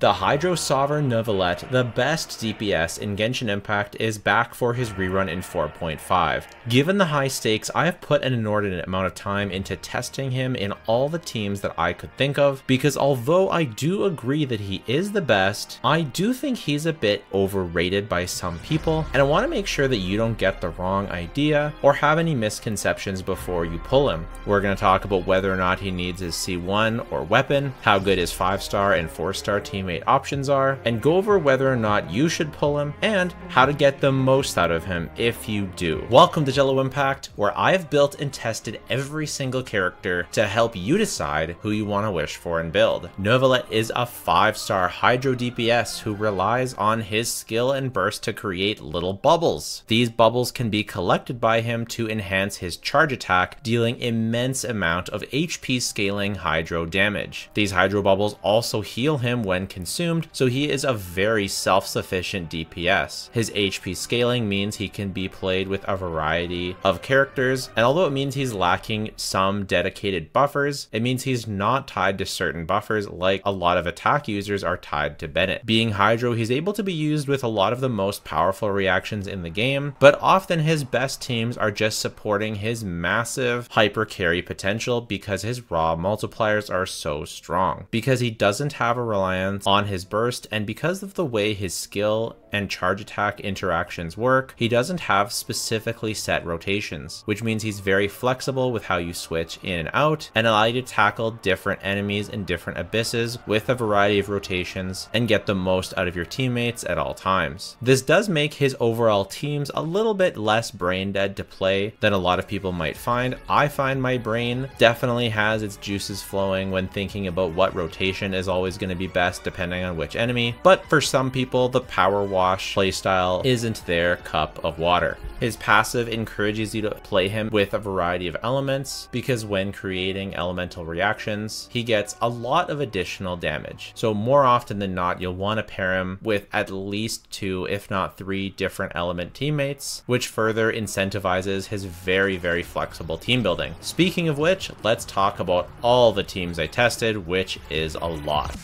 The Hydro Sovereign Neuvillette, the best DPS in Genshin Impact, is back for his rerun in 4.5. Given the high stakes, I have put an inordinate amount of time into testing him in all the teams that I could think of, because although I do agree that he is the best, I do think he's a bit overrated by some people, and I want to make sure that you don't get the wrong idea or have any misconceptions before you pull him. We're going to talk about whether or not he needs his C1 or weapon, how good his 5-star and 4-star teammate options are, and go over whether or not you should pull him and how to get the most out of him if you do. Welcome to Jello Impact, where I have built and tested every single character to help you decide who you want to wish for and build. Neuvillette is a 5-star Hydro DPS who relies on his skill and burst to create little bubbles. These bubbles can be collected by him to enhance his charge attack, dealing immense amount of HP scaling Hydro damage. These Hydro bubbles also heal him when consumed, so he is a very self-sufficient DPS. His HP scaling means he can be played with a variety of characters, and although it means he's lacking some dedicated buffers, it means he's not tied to certain buffers like a lot of attack users are tied to Bennett. Being Hydro, he's able to be used with a lot of the most powerful reactions in the game, but often his best teams are just supporting his massive hyper carry potential because his raw multipliers are so strong. Because he doesn't have a reliance on his burst, and because of the way his skill and charge attack interactions work, he doesn't have specifically set rotations, which means he's very flexible with how you switch in and out and allow you to tackle different enemies in different abysses with a variety of rotations and get the most out of your teammates at all times. This does make his overall teams a little bit less brain dead to play than a lot of people might find. I find my brain definitely has its juices flowing when thinking about what rotation is always going to be best depending on which enemy, but for some people the power wash playstyle isn't their cup of water. His passive encourages you to play him with a variety of elements because when creating elemental reactions, he gets a lot of additional damage. So more often than not, you'll want to pair him with at least 2, if not 3 different element teammates, which further incentivizes his very, very flexible team building. Speaking of which, let's talk about all the teams I tested, which is a lot.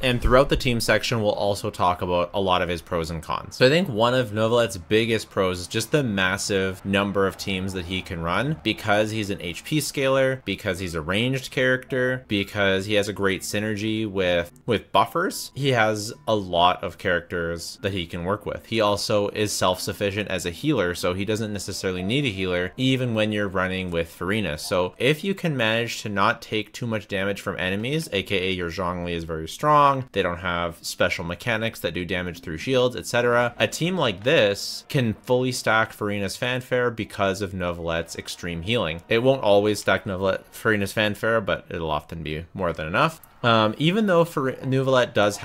And throughout the team section, we'll also talk about a lot of his pros and cons. So I think one of Neuvillette's biggest pros is just the massive number of teams that he can run because he's an HP scaler, because he's a ranged character, because he has a great synergy with buffers. He has a lot of characters that he can work with. He also is self-sufficient as a healer, so he doesn't necessarily need a healer even when you're running with Farina. So if you can manage to not take too much damage from enemies, aka your Zhongli is very strong, they don't have special mechanics that do damage through shields, etc. A team like this can fully stack Farina's Fanfare because of Neuvillette's extreme healing. It won't always stack Farina's Fanfare, but it'll often be more than enough. Even though Neuvillette does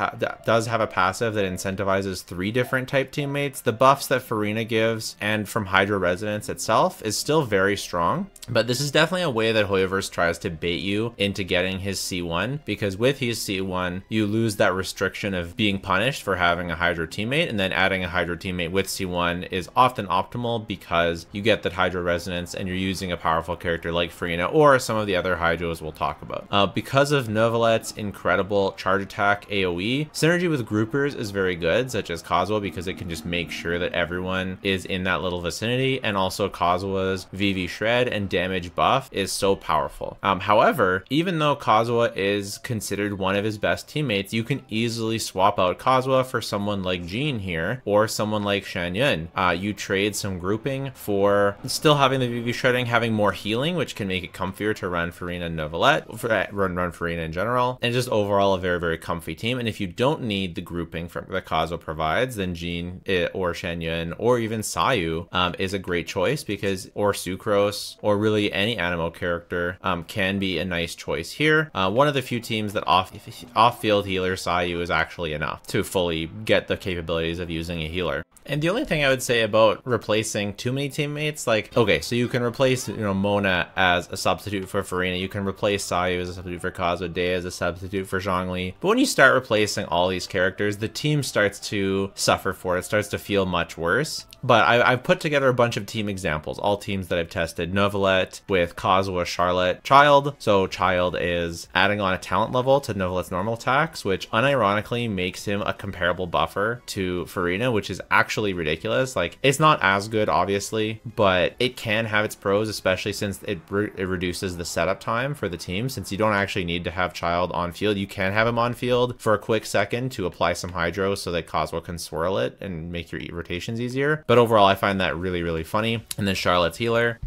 have a passive that incentivizes 3 different type teammates, the buffs that Farina gives and from Hydro Resonance itself is still very strong. But this is definitely a way that Hoyoverse tries to bait you into getting his C1, because with his C1, you lose that restriction of being punished for having a Hydro teammate, and then adding a Hydro teammate with C1 is often optimal because you get that Hydro Resonance and you're using a powerful character like Farina or some of the other Hydros we'll talk about. Because of Neuvillette's incredible charge attack AoE, synergy with groupers is very good, such as Kazuha, because it can just make sure that everyone is in that little vicinity, and also Kazuha's VV Shred and damage buff is so powerful. However, even though Kazuha is considered one of his best teammates, you can easily swap out Kazuha for someone like Jean here, or someone like Shan Yun. You trade some grouping for still having the VV Shredding, having more healing, which can make it comfier to run Farina and Neuvillette, run Farina in general, and just overall a very, very comfy team. And if you don't need the grouping that Kazuha provides, then Jean or Shan Yun or even Sayu is a great choice, because, or Sucrose, or really any Animo character can be a nice choice here. One of the few teams that off-field healer Sayu is actually enough to fully get the capabilities of using a healer. And the only thing I would say about replacing too many teammates, like, okay, so you can replace, Mona as a substitute for Farina, you can replace Sayu as a substitute for Kazuha, Day as a substitute for Zhongli. But when you start replacing all these characters, the team starts to suffer for it. It starts to feel much worse. But I've put together a bunch of team examples, all teams that I've tested. Neuvillette with Kazuha, Charlotte, Child. So Child is adding on a talent level to Neuvillette's normal attacks, which unironically makes him a comparable buffer to Furina, which is actually ridiculous. Like, it's not as good, obviously, but it can have its pros, especially since it reduces the setup time for the team. Since you don't actually need to have Child on field, you can have him on field for a quick second to apply some hydro so that Kazuha can swirl it and make your rotations easier. But overall, I find that really, really funny. And then Charlotte's healer.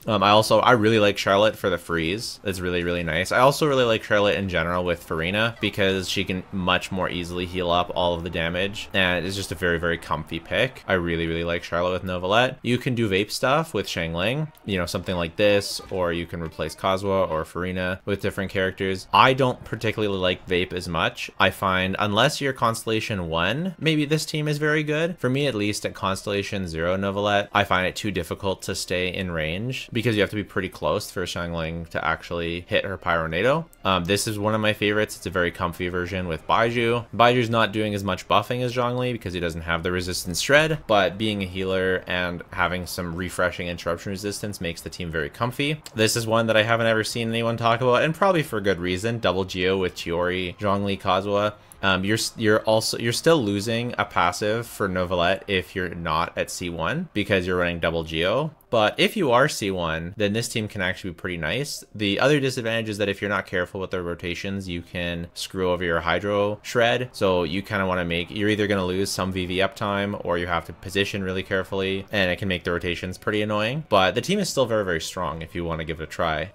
I really like Charlotte for the freeze. It's really, really nice. I also really like Charlotte in general with Furina because she can much more easily heal up all of the damage, and it's just a very, very comfy pick. I really, really like Charlotte with Neuvillette. You can do vape stuff with Xiangling, you know, something like this, or you can replace Kazuha or Furina with different characters. I don't particularly like vape as much. I find unless you're Constellation 1, maybe this team is very good. For me, at least at Constellation 0 Neuvillette, I find it too difficult to stay in range, because you have to be pretty close for Xiangling to actually hit her Pyronado. This is one of my favorites. It's a very comfy version with Baiju. Baiju's not doing as much buffing as Zhongli because he doesn't have the resistance shred, but being a healer and having some refreshing interruption resistance makes the team very comfy. This is one that I haven't ever seen anyone talk about, and probably for good reason. Double Geo with Chiori, Zhongli, Kazuha. You're still losing a passive for Neuvillette if you're not at C1 because you're running double Geo. But if you are C1, then this team can actually be pretty nice. The other disadvantage is that if you're not careful with the rotations, you can screw over your hydro shred. So you kind of want to you're either going to lose some VV uptime, or you have to position really carefully, and it can make the rotations pretty annoying. But the team is still very, very strong if you want to give it a try.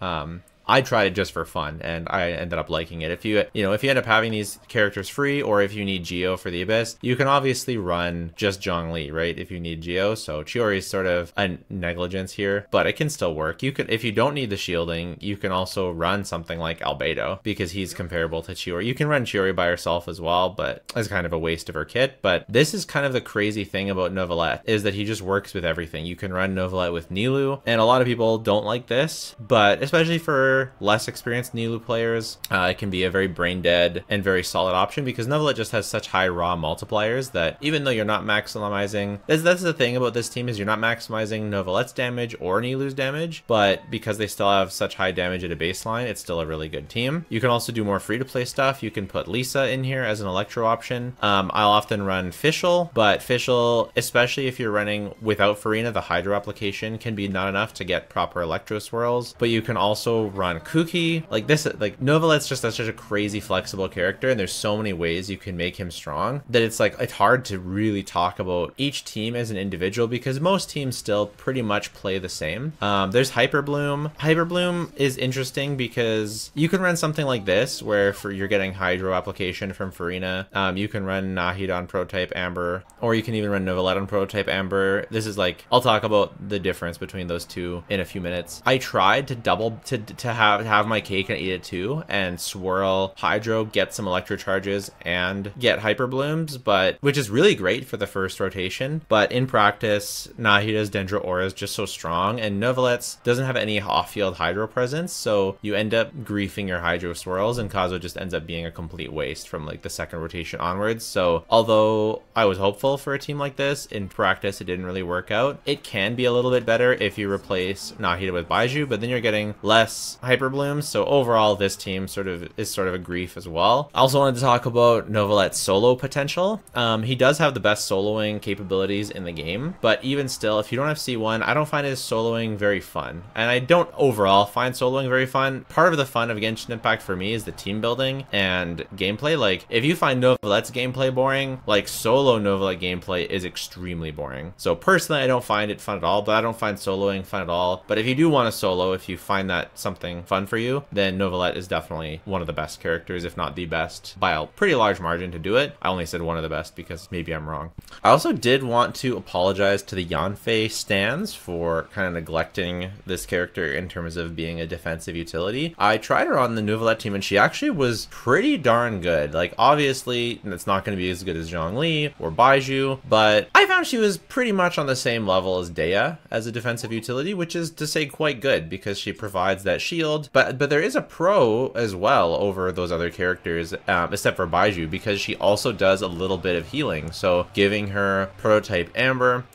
I tried it just for fun, and I ended up liking it. If you end up having these characters free, or if you need Geo for the Abyss, you can obviously run just Zhongli, right? If you need Geo, so Chiori is sort of a negligence here, but it can still work. You could, if you don't need the shielding, you can also run something like Albedo because he's comparable to Chiori. You can run Chiori by herself as well, but it's kind of a waste of her kit. But this is kind of the crazy thing about Neuvillette, is that he just works with everything. You can run Neuvillette with Nilou, and a lot of people don't like this, but especially for less experienced Nilou players, it can be a very brain dead and very solid option because Neuvillette just has such high raw multipliers that even though you're not maximizing, that's the thing about this team, is you're not maximizing Neuvillette's damage or Nilou's damage, but because they still have such high damage at a baseline, it's still a really good team. You can also do more free to play stuff. You can put Lisa in here as an electro option. I'll often run Fischl, but Fischl, especially if you're running without Furina, the hydro application can be not enough to get proper electro swirls, but you can also run Kuki. Like this, like Neuvillette's just such a crazy flexible character, and there's so many ways you can make him strong that it's hard to really talk about each team as an individual because most teams still pretty much play the same. There's Hyperbloom. Hyperbloom is interesting because you can run something like this where you're getting hydro application from Furina. You can run Nahida on Prototype Amber, or you can even run Neuvillette on Prototype Amber. This is I'll talk about the difference between those two in a few minutes. I tried to have my cake and eat it too, and swirl hydro, get some electro charges, and get hyper blooms, but which is really great for the first rotation. But in practice, Nahida's Dendro Aura is just so strong, and Neuvillette's doesn't have any off-field hydro presence, so you end up griefing your hydro swirls, and Kazuha just ends up being a complete waste from the second rotation onwards. So although I was hopeful for a team like this, in practice it didn't really work out. It can be a little bit better if you replace Nahida with Baiju, but then you're getting less hyper blooms. So overall, this team is sort of a grief as well. I also wanted to talk about Neuvillette's solo potential. He does have the best soloing capabilities in the game, but even still, if you don't have C1, I don't find his soloing very fun. And I don't overall find soloing very fun. Part of the fun of Genshin Impact for me is the team building and gameplay. If you find Neuvillette's gameplay boring, solo Neuvillette gameplay is extremely boring. So personally, I don't find it fun at all, but I don't find soloing fun at all. But if you do want to solo, if you find that something fun for you, then Neuvillette is definitely one of the best characters, if not the best, by a pretty large margin to do it. I only said one of the best because maybe I'm wrong. I also did want to apologize to the Yanfei stans for kind of neglecting this character in terms of being a defensive utility. I tried her on the Neuvillette team, and she actually was pretty darn good. Obviously, it's not going to be as good as Zhongli or Baiju, but I found she was pretty much on the same level as Dea as a defensive utility, which is to say quite good because she provides that shield, but there is a pro as well over those other characters, except for Baiju, because she also does a little bit of healing. So giving her prototype Amber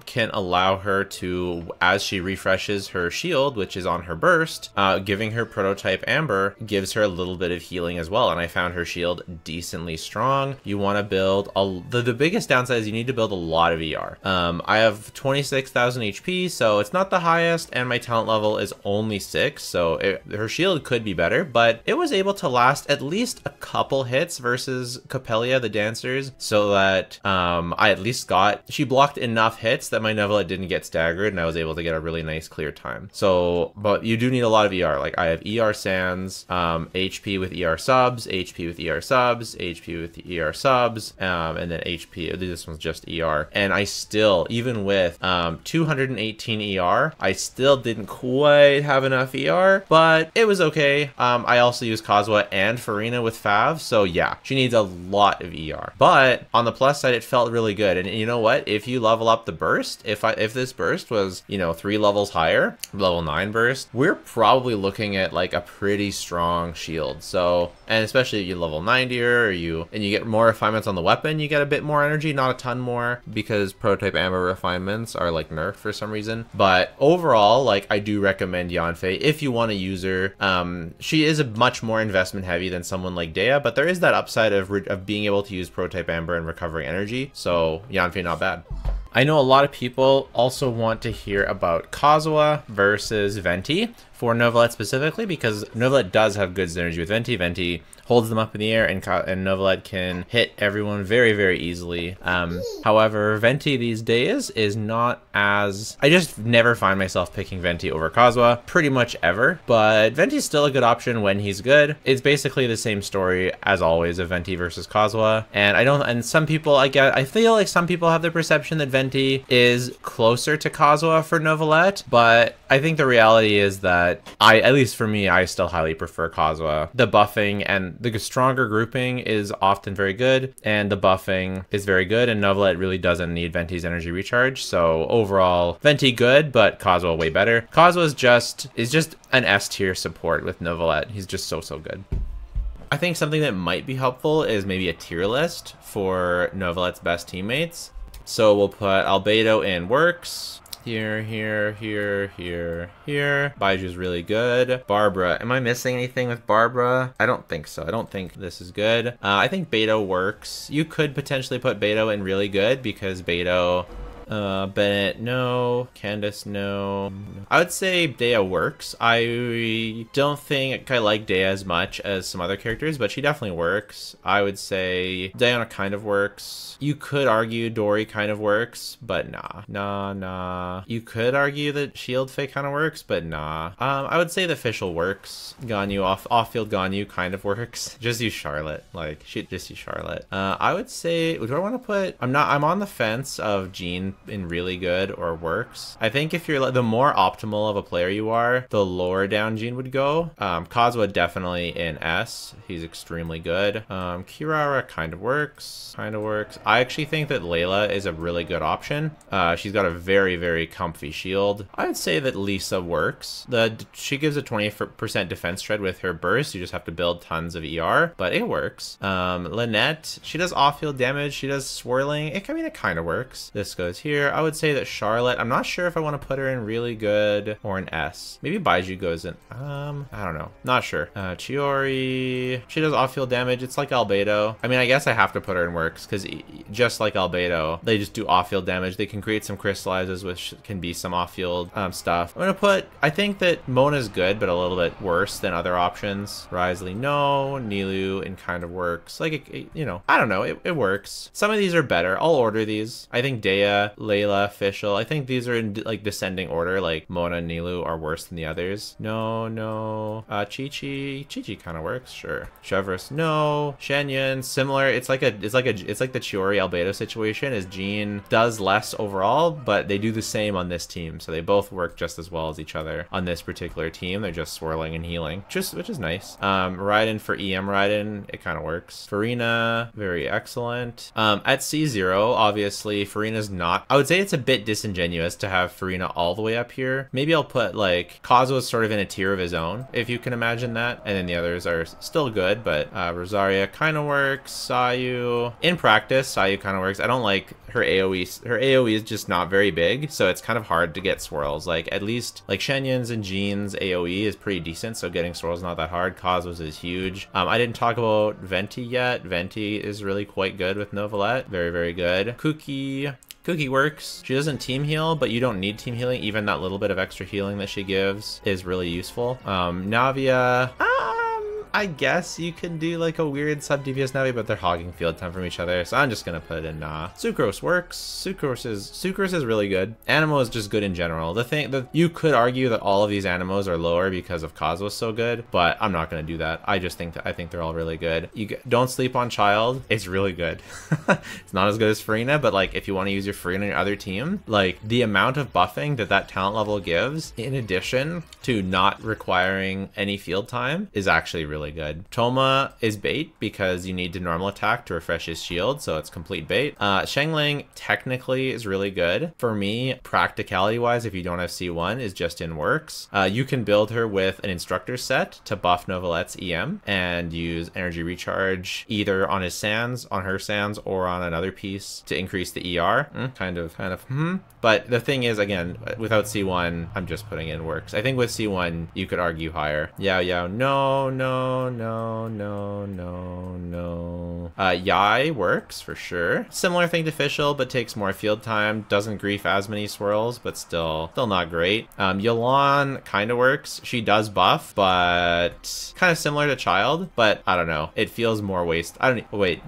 can allow her to, as she refreshes her shield, which is on her burst, giving her prototype Amber gives her a little bit of healing as well. And I found her shield decently strong. You want to build the biggest downside is you need to build a lot of ER. I have 26,000 HP, so it's not the highest, and my talent level is only 6, so her shield could be better, but it was able to last at least a couple hits versus Copelia, the dancers, so that I at least she blocked enough hits that my Neuvillette didn't get staggered, and I was able to get a really nice clear time. So, but you do need a lot of ER. Like I have ER Sands, HP with ER subs, HP with ER subs, HP with ER subs, and then HP. This one's just ER. And I still, even with 218 ER, I still didn't quite have enough ER, but it was okay. I also use Kazuha and Farina with Fav, so yeah, she needs a lot of ER. But on the plus side, it felt really good. And you know what? If you level up the burst, if this burst was, you know, 3 levels higher, level 9 burst, we're probably looking at like a pretty strong shield. So, and especially if you level 90 or you get more refinements on the weapon, you get a bit more energy, not a ton more, because prototype Amber refinements are like nerfed for some reason. But overall, like I do recommend Yanfei if you want to use her. She is a much more investment heavy than someone like Dea, but there is that upside of being able to use prototype Amber and recovering energy. So Yanfei, not bad. I know a lot of people also want to hear about Kazuha versus Venti for Neuvillette specifically, because Neuvillette does have good synergy with Venti. Venti holds them up in the air, and Neuvillette can hit everyone very, very easily. However, Venti these days is not as... I just never find myself picking Venti over Kazuha, pretty much ever. But Venti's still a good option when he's good. It's basically the same story as always of Venti versus Kazuha. And some people, I feel like some people have the perception that Venti is closer to Kazuha for Neuvillette, but I think the reality is that at least for me, I still highly prefer Kazuha. The buffing and the stronger grouping is often very good, and the buffing is very good, and Neuvillette really doesn't need Venti's energy recharge. So overall, Venti good, but Kazuha way better. Kazuha is just an S tier support with Neuvillette. He's just so good. I think something that might be helpful is maybe a tier list for Neuvillette's best teammates. So we'll put Albedo in works. Here. Baiju's really good. Barbara. Am I missing anything with Barbara? I don't think so. I don't think this is good. I think Beto works. You could potentially put Beto in really good, because Beto... Bennett, no. Candace, no. I would say Dea works. I don't think I like Dea as much as some other characters, but she definitely works. I would say Diana kind of works. You could argue Dory kind of works, but nah. You could argue that Shield Fae kind of works, but nah. I would say the Fischl works. Ganyu, off-field Ganyu kind of works. Just use Charlotte. Like, just use Charlotte. I would say, do I want to put... I'm on the fence of Jean in really good or works. I think if you're the more optimal of a player you are, the lower down Jean would go. Kazuha definitely in S. He's extremely good. Kirara kind of works. I actually think that Layla is a really good option. She's got a very, very comfy shield. I would say that Lisa works. She gives a 20% defense shred with her burst. You just have to build tons of ER, but it works. Lynette, she does off-field damage. She does swirling. It kind of works. This goes here. I would say that Charlotte, I'm not sure if I want to put her in really good or an S. Maybe Baiju goes in, I don't know. Not sure. Chiori, she does off-field damage. It's like Albedo. I mean, I guess I have to put her in works, because just like Albedo, they just do off-field damage. They can create some crystallizes, which can be some off-field stuff. I think that Mona's good, but a little bit worse than other options. Risley, no. Nilu, and kind of works. Like, you know, I don't know. It works. Some of these are better. I'll order these. I think Dea, Layla, Fischl, I think these are in like descending order. Like Mona and Nilu are worse than the others. No. Chi-Chi kind of works, sure. Chevrolet, no. Shenyan, similar. It's like the Chiori Albedo situation. Is Jean does less overall, but they do the same on this team, so they both work just as well as each other on this particular team. They're just swirling and healing, which is nice. Raiden for EM Raiden, it kind of works. Farina, very excellent. At C0, obviously Farina's not I would say it's a bit disingenuous to have Farina all the way up here. Maybe I'll put like Kazuha's sort of in a tier of his own, if you can imagine that. And then the others are still good, but Rosaria kind of works. Sayu, in practice, Sayu kind of works. I don't like her AoE. Her AoE is just not very big, so it's kind of hard to get swirls. Like at least like Shenyan's and Jean's AoE is pretty decent, so getting swirls is not that hard. Kazuha's is huge. I didn't talk about Venti yet. Venti is really quite good with Neuvillette. Very, very good. Cookie works. She doesn't team heal, but you don't need team healing. Even that little bit of extra healing that she gives is really useful. Navia, I guess you can do like a weird sub DPS Navi, but they're hogging field time from each other, so I'm just gonna put it in nah. Sucrose works. Sucrose is really good. Animo is just good in general. The thing that you could argue that all of these Animos are lower because of Kazuha's so good, but I'm not gonna do that. I think they're all really good. Don't sleep on Child. It's really good. It's not as good as Farina, but like if you want to use your Farina on your other team, like the amount of buffing that talent level gives, in addition to not requiring any field time, is actually really good. Toma is bait because you need to normal attack to refresh his shield, so it's complete bait. Shengling technically is really good. For me, practicality wise, if you don't have C1, is just in works. You can build her with an instructor set to buff Neuvillette's EM and use energy recharge either on his sands, on her sands, or on another piece to increase the ER. But the thing is, again, without C1, I'm just putting in works. I think with C1, you could argue higher. Yao, no. Yai works for sure. Similar thing to Fischl, but takes more field time. Doesn't grief as many swirls, but still not great. Yolan kind of works. She does buff, but kind of similar to Child, but I don't know. It feels more wait,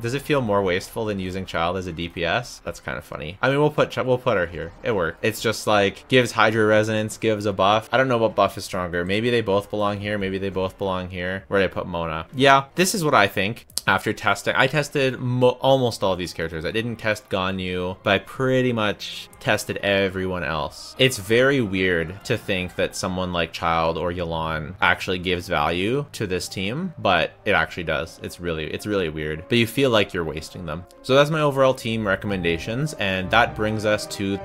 does it feel more wasteful than using Child as a DPS? That's kind of funny. I mean, we'll put her here. It worked. It's just like gives Hydra Resonance, gives a buff. I don't know what buff is stronger. Maybe they both belong here. Maybe they both belong here. Where did I put Mona? Yeah, this is what I think. After testing, I tested almost all of these characters. I didn't test Ganyu, but I pretty much tested everyone else. It's very weird to think that someone like Child or Yolan actually gives value to this team, but it actually does. It's really weird, but you feel like you're wasting them. So that's my overall team recommendations, and that brings us to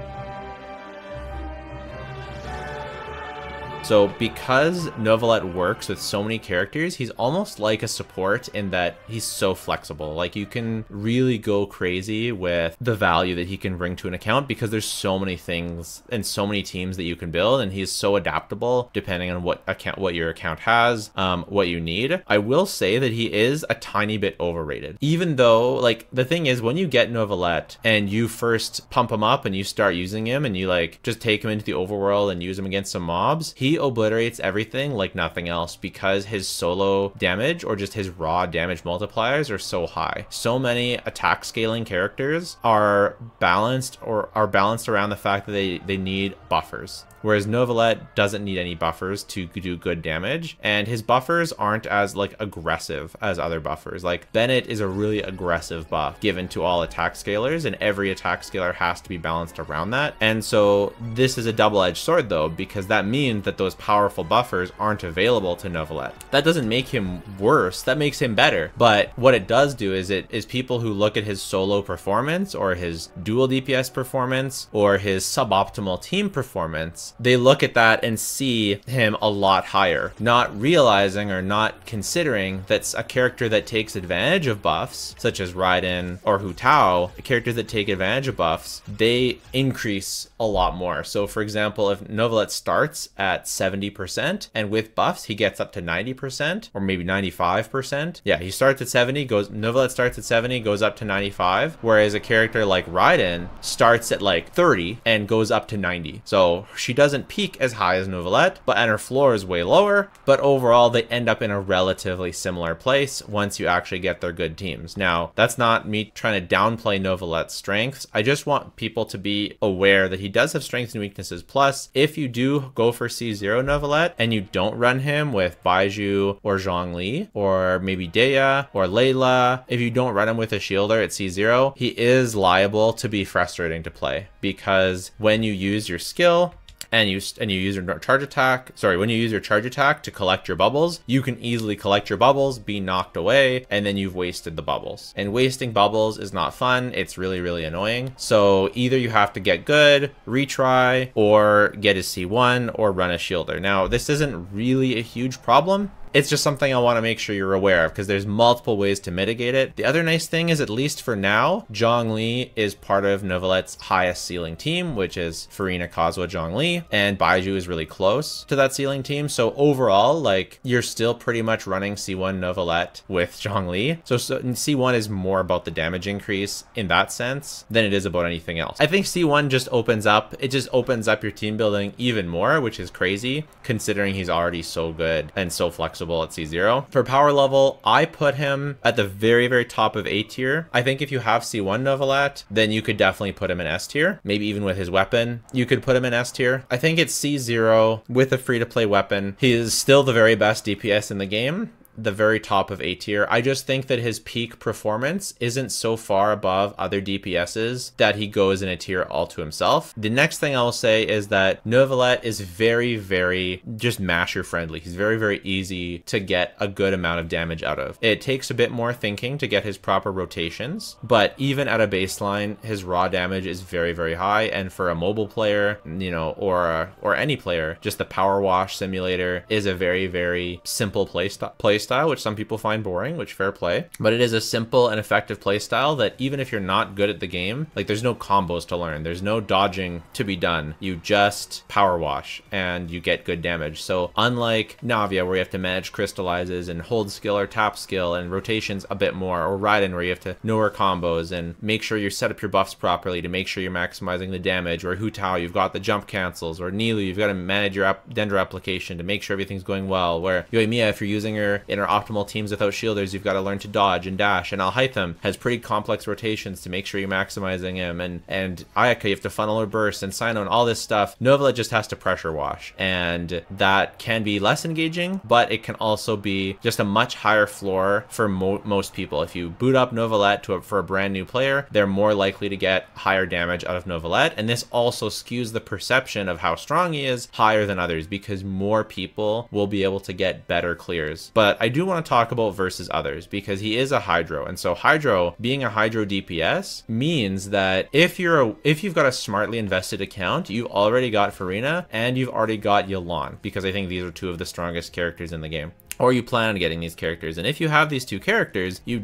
So because Neuvillette works with so many characters, he's almost like a support in that he's so flexible. Like you can really go crazy with the value that he can bring to an account because there's so many things and so many teams that you can build, and he's so adaptable depending on what your account has, what you need. I will say that he is a tiny bit overrated. Even though, like, the thing is, when you get Neuvillette and you first pump him up and you start using him and you like just take him into the overworld and use him against some mobs, he obliterates everything like nothing else because his solo damage or just his raw damage multipliers are so high. So many attack scaling characters are balanced around the fact that they need buffers. Whereas Neuvillette doesn't need any buffers to do good damage, and his buffers aren't as like aggressive as other buffers. Like Bennett is a really aggressive buff given to all attack scalers, and every attack scaler has to be balanced around that. And so this is a double-edged sword though, because that means that those powerful buffers aren't available to Neuvillette. That doesn't make him worse, that makes him better. But what it does do is it is people who look at his solo performance or his dual DPS performance or his suboptimal team performance, they look at that and see him a lot higher, not realizing or not considering that's a character that takes advantage of buffs, such as Raiden or Hu Tao. Characters that take advantage of buffs, they increase a lot more. So for example, if Neuvillette starts at 70% and with buffs he gets up to 90% or maybe 95%. Yeah, he starts at 70, Neuvillette starts at 70, goes up to 95, whereas a character like Raiden starts at like 30 and goes up to 90. So she doesn't peak as high as Neuvillette, and her floor is way lower, but overall they end up in a relatively similar place once you actually get their good teams. Now, that's not me trying to downplay Neuvillette's strengths. I just want people to be aware that he does have strengths and weaknesses. Plus, if you do go for C0 Neuvillette and you don't run him with Baiju or Zhongli or maybe Dea or Layla, if you don't run him with a shielder at C0, he is liable to be frustrating to play because when you use your skill and you use your charge attack, when you use your charge attack to collect your bubbles, you can easily collect your bubbles, be knocked away, and then you've wasted the bubbles. And wasting bubbles is not fun. It's really, really annoying. So either you have to get good, retry, or get a C1 or run a shielder. Now, this isn't really a huge problem. It's just something I want to make sure you're aware of because there's multiple ways to mitigate it. The other nice thing is, at least for now, Zhongli is part of Neuvillette's highest ceiling team, which is Furina, Kazuha, Zhongli, and Baizhu is really close to that ceiling team. So overall, like, you're still pretty much running C1 Neuvillette with Zhongli. So C1 is more about the damage increase in that sense than it is about anything else. I think C1 just opens up your team building even more, which is crazy considering he's already so good and so flexible at C0. For power level, I put him at the very, very top of A tier. I think if you have C1 Neuvillette, then you could definitely put him in S tier. Maybe even with his weapon, you could put him in S tier. I think it's C0 with a free-to-play weapon. He is still the very best DPS in the game, the very top of A tier. I just think that his peak performance isn't so far above other DPSs that he goes in a tier all to himself. The next thing I'll say is that Neuvillette is very, very just masher friendly. He's very, very easy to get a good amount of damage out of. It takes a bit more thinking to get his proper rotations, but even at a baseline, his raw damage is very, very high. And for a mobile player, you know, or any player, just the power wash simulator is a very, very simple playstyle, which some people find boring, which fair play, but it is a simple and effective playstyle that even if you're not good at the game, like, there's no combos to learn, there's no dodging to be done, you just power wash and you get good damage. So unlike Navia, where you have to manage crystallizes and hold skill or tap skill and rotations a bit more, or Raiden, where you have to know our combos and make sure you set up your buffs properly to make sure you're maximizing the damage, or Hu Tao, you've got the jump cancels, or Nilu, you've got to manage your Dendro application to make sure everything's going well, where Yoimiya, if you're using her in our optimal teams without shielders, you've got to learn to dodge and dash, and Alhaitham has pretty complex rotations to make sure you're maximizing him, and Ayaka, you have to funnel her burst, and Sino, and all this stuff. Neuvillette just has to pressure wash, and that can be less engaging, but it can also be just a much higher floor for most people. If you boot up Neuvillette for a brand new player, they're more likely to get higher damage out of Neuvillette, and this also skews the perception of how strong he is higher than others because more people will be able to get better clears. But I do want to talk about versus others because he is a Hydro, and so Hydro, being a Hydro DPS, means that if you've got a smartly invested account, you've already got Furina and you've already got Yelan, because I think these are two of the strongest characters in the game, or you plan on getting these characters. And if you have these two characters, you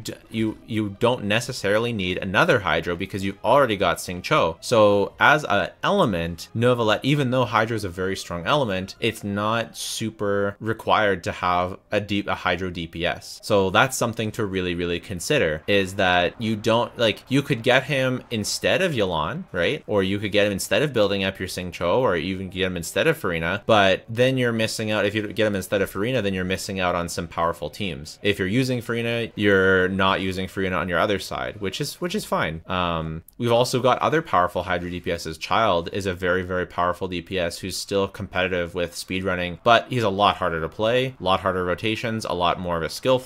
don't necessarily need another Hydro because you've already got Xingqiu. So as an element, Neuvillette, even though Hydro is a very strong element, it's not super required to have a Hydro DPS. So that's something to really, really consider, is that you don't, like, you could get him instead of Yelan, right? Or you could get him instead of building up your Xingqiu, or even get him instead of Furina, but then you're missing out. If you get him instead of Furina, then you're missing out on some powerful teams. If you're using Furina, you're not using Furina on your other side, which is fine. We've also got other powerful Hydro DPSs. Child is a very, very powerful DPS who's still competitive with speedrunning, but he's a lot harder to play, a lot harder rotations, a lot more of a skill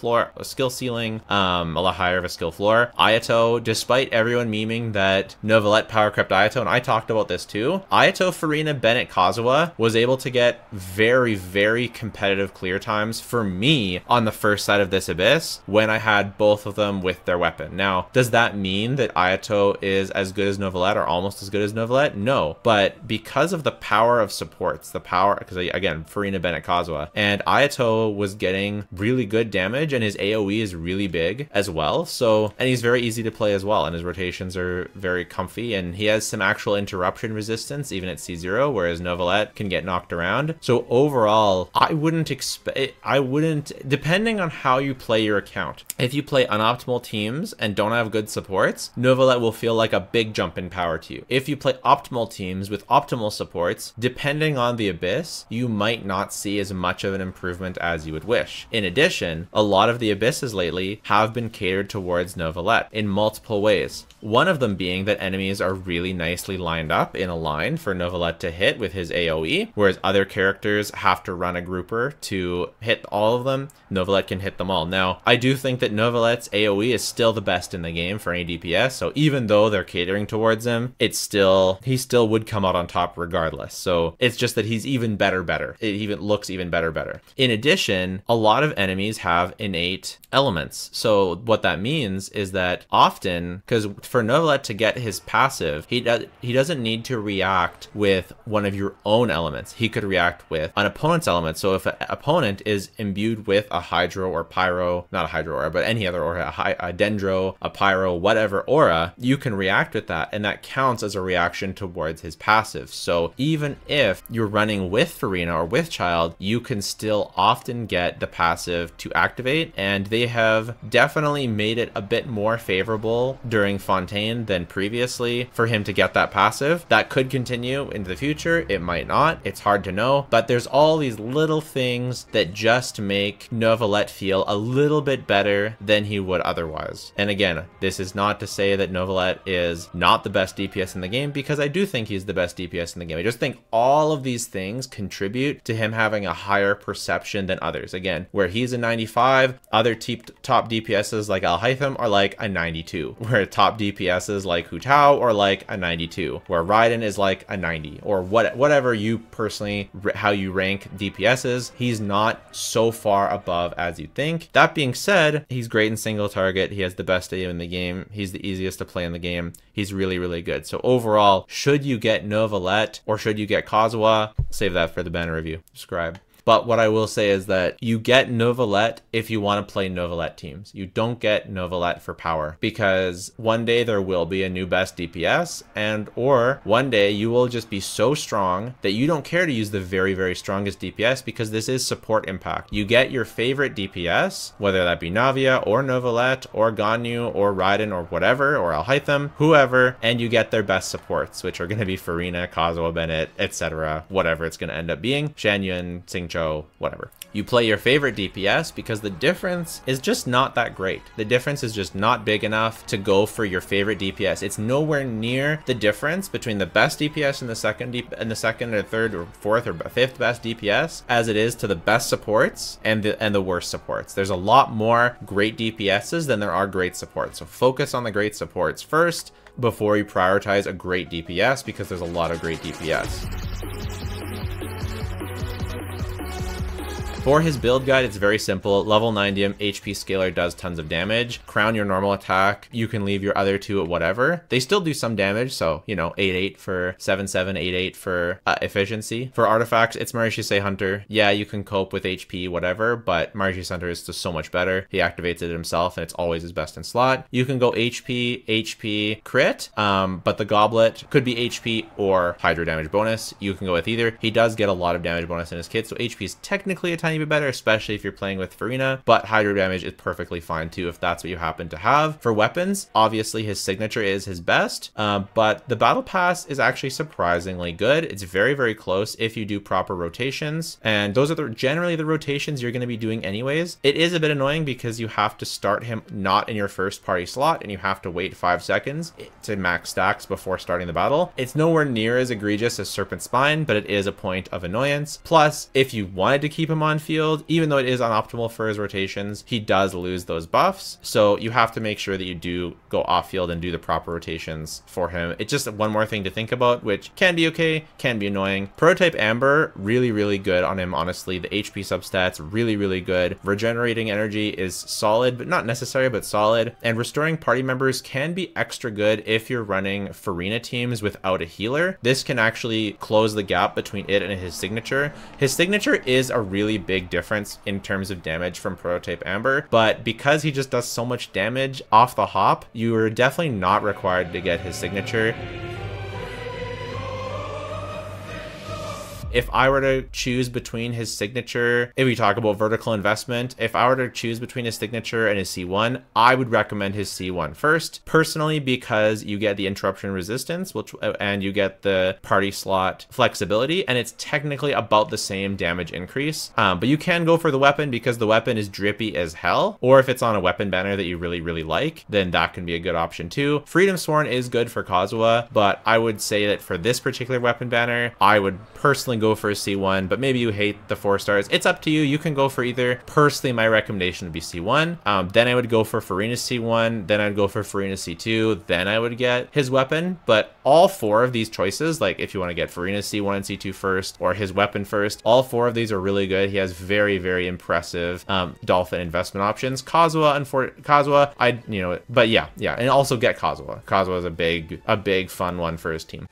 ceiling, a lot higher of a skill floor. Ayato, despite everyone memeing that Neuvillette power crept Ayato, and I talked about this too, Ayato, Furina, Bennett, Kazuha was able to get very, very competitive clear times for me on the first side of this abyss when I had both of them with their weapon. Now, does that mean that Ayato is as good as Neuvillette or almost as good as Neuvillette? No, but because of the power of supports, because again, Furina, Bennett, Kazuha, and Ayato was getting really good damage, and his AoE is really big as well. So, and he's very easy to play as well, and his rotations are very comfy, and he has some actual interruption resistance even at C0, whereas Neuvillette can get knocked around. So overall, I wouldn't, depending on how you play your account, if you play unoptimal teams and don't have good supports, Neuvillette will feel like a big jump in power to you. If you play optimal teams with optimal supports, depending on the abyss, you might not see as much of an improvement as you would wish. In addition, a lot of the abysses lately have been catered towards Neuvillette in multiple ways. One of them being that enemies are really nicely lined up in a line for Neuvillette to hit with his AoE, whereas other characters have to run a grouper to hit all all of them, Neuvillette can hit them all. Now, I do think that Neuvillette's AoE is still the best in the game for any DPS, so even though they're catering towards him, he still would come out on top regardless. So it's just that he's even better. It even looks even better. In addition, a lot of enemies have innate elements. So what that means is that often, because for Neuvillette to get his passive, he doesn't need to react with one of your own elements. He could react with an opponent's element. So if an opponent is imbued with a hydro or pyro, not a hydro aura, but any other aura, a dendro, a pyro, whatever aura, you can react with that, and that counts as a reaction towards his passive. So even if you're running with Furina or with Child, you can still often get the passive to activate, and they have definitely made it a bit more favorable during Fontaine than previously for him to get that passive. That could continue into the future. It might not. It's hard to know, but there's all these little things that just make Neuvillette feel a little bit better than he would otherwise. And again, this is not to say that Neuvillette is not the best DPS in the game, because I do think he's the best DPS in the game. I just think all of these things contribute to him having a higher perception than others. Again, where he's a 95, other top DPSs like Alhaitham are like a 92, where top DPSs like Hu Tao are like a 92, where Raiden is like a 90, or whatever you personally, how you rank DPSs, he's not so far above as you think. That being said, he's great in single target. He has the best aim in the game. He's the easiest to play in the game. He's really good. So overall, should you get Neuvillette or should you get Kazuha? Save that for the banner review. Subscribe. But what I will say is that you get Neuvillette if you want to play Neuvillette teams. You don't get Neuvillette for power, because one day there will be a new best DPS, or one day you will just be so strong that you don't care to use the very strongest DPS, because this is support impact. You get your favorite DPS, whether that be Navia or Neuvillette or Ganyu or Raiden or whatever, or Alhaitham, whoever, and you get their best supports, which are going to be Furina, Kazuha, Bennett, etc. Whatever it's going to end up being. Shangyun, Xingqiu, whatever. You play your favorite DPS because the difference is just not that great. The difference is just not big enough to go for your favorite DPS. It's nowhere near the difference between the best DPS and the second or third or fourth or fifth best DPS as it is to the best supports and the worst supports. There's a lot more great DPSs than there are great supports. So focus on the great supports first before you prioritize a great DPS, because there's a lot of great DPS. For his build guide, it's very simple. Level 90 HP scaler does tons of damage. Crown your normal attack. You can leave your other two at whatever. They still do some damage, so, you know, 8-8 for 7-7, 8-8 for efficiency. For artifacts, it's Marishisei Hunter. Yeah, you can cope with HP, whatever, but Marishisei Hunter is just so much better. He activates it himself, and it's always his best in slot. You can go HP, crit, but the goblet could be HP or hydro damage bonus. You can go with either. He does get a lot of damage bonus in his kit, so HP is technically a tiny bit better, especially if you're playing with Furina, but hydro damage is perfectly fine too if that's what you happen to have. For weapons, obviously his signature is his best, but the battle pass is actually surprisingly good. It's very close if you do proper rotations, and those are generally the rotations you're going to be doing anyways. It is a bit annoying because you have to start him not in your first party slot, and you have to wait 5 seconds to max stacks before starting the battle. It's nowhere near as egregious as Serpent Spine, but it is a point of annoyance. Plus, if you wanted to keep him on field, even though it is unoptimal for his rotations, he does lose those buffs, so you have to make sure that you do go off field and do the proper rotations for him. It's just one more thing to think about, which can be okay, can be annoying. Prototype Amber, really good on him, honestly. The HP substats, really good. Regenerating energy is solid, but not necessary, but solid. And restoring party members can be extra good if you're running Furina teams without a healer. This can actually close the gap between it and his signature. His signature is a really big difference in terms of damage from Prototype Amber, but because he just does so much damage off the hop, you are definitely not required to get his signature. If I were to choose between his signature, if we talk about vertical investment, if I were to choose between his signature and his C1, I would recommend his C1 first, personally, because you get the interruption resistance, and you get the party slot flexibility, and it's technically about the same damage increase. But you can go for the weapon because the weapon is drippy as hell, or if it's on a weapon banner that you really like, then that can be a good option too. Freedom Sworn is good for Kazuha, but I would say that for this particular weapon banner, I would personally go go for a C1, but maybe you hate the 4 stars. It's up to you. You can go for either. Personally, my recommendation would be C1. Then I would go for Farina's C1. Then I'd go for Farina's C2. Then I would get his weapon. But all 4 of these choices, like if you want to get Farina's C1 and C2 first or his weapon first, all 4 of these are really good. He has very, very impressive dolphin investment options. Kazuha and Kazuha, but yeah, and also get Kazuha. Kazuha is a big fun one for his team.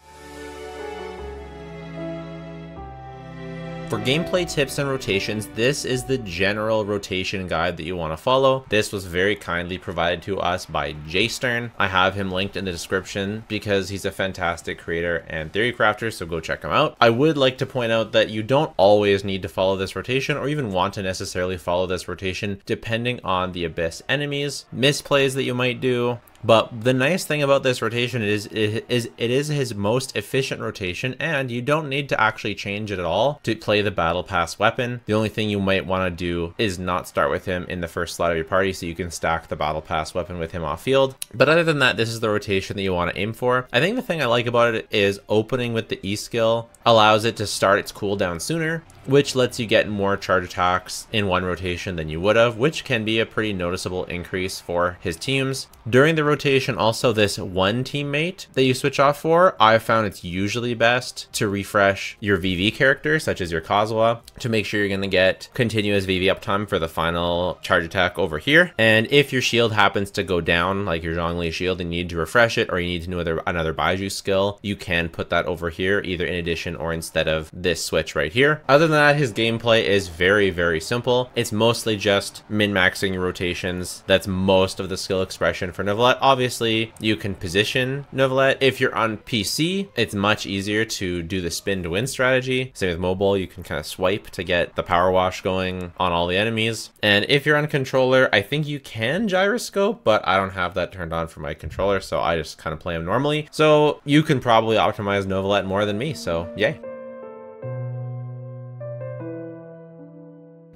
For gameplay tips and rotations, this is the general rotation guide that you want to follow. This was very kindly provided to us by Stern. I have him linked in the description because he's a fantastic creator and theory crafter, so go check him out. I would like to point out that you don't always need to follow this rotation or even want to necessarily follow this rotation depending on the Abyss enemies, misplays that you might do. But the nice thing about this rotation is it is his most efficient rotation, and you don't need to actually change it at all to play the battle pass weapon. The only thing you might want to do is not start with him in the first slot of your party so you can stack the battle pass weapon with him off field. But other than that, this is the rotation that you want to aim for. I think the thing I like about it is opening with the E skill allows it to start its cooldown sooner, which lets you get more charge attacks in one rotation than you would have, which can be a pretty noticeable increase for his teams. During the rotation, also this one teammate that you switch off for, I've found it's usually best to refresh your VV character, such as your Kazuha, to make sure you're going to get continuous VV uptime for the final charge attack over here. And if your shield happens to go down, like your Zhongli shield, and you need to refresh it, or you need to know another Baiju skill, you can put that over here, either in addition or instead of this switch right here. Other than that, his gameplay is very, very simple. It's mostly just min-maxing your rotations. That's most of the skill expression for Neuvillette. Obviously, you can position Neuvillette. If you're on PC, it's much easier to do the spin to win strategy. Same with mobile, you can kind of swipe to get the power wash going on all the enemies. And if you're on controller, I think you can gyroscope, but I don't have that turned on for my controller, so I just kind of play him normally. So you can probably optimize Neuvillette more than me, so yay.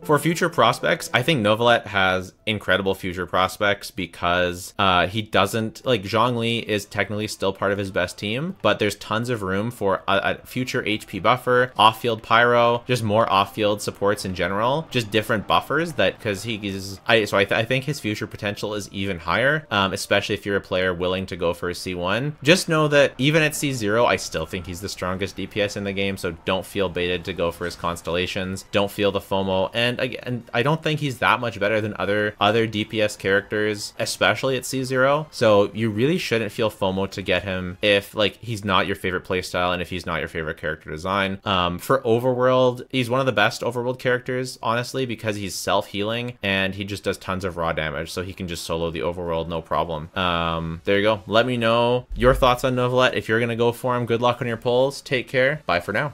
For future prospects, I think Neuvillette has incredible future prospects because he doesn't, like, Zhongli is technically still part of his best team, but there's tons of room for a future HP buffer, off-field pyro, just more off-field supports in general, just different buffers that, because he is, I think his future potential is even higher, especially if you're a player willing to go for a C1. Just know that even at C0, I still think he's the strongest DPS in the game, so don't feel baited to go for his constellations, don't feel the FOMO, and I don't think he's that much better than other DPS characters, especially at C0. So you really shouldn't feel FOMO to get him if, like, he's not your favorite playstyle and if he's not your favorite character design. For Overworld, he's one of the best Overworld characters, honestly, because he's self-healing and he just does tons of raw damage, so he can just solo the Overworld no problem. There you go. Let me know your thoughts on Neuvillette. If you're gonna go for him, good luck on your polls. Take care. Bye for now.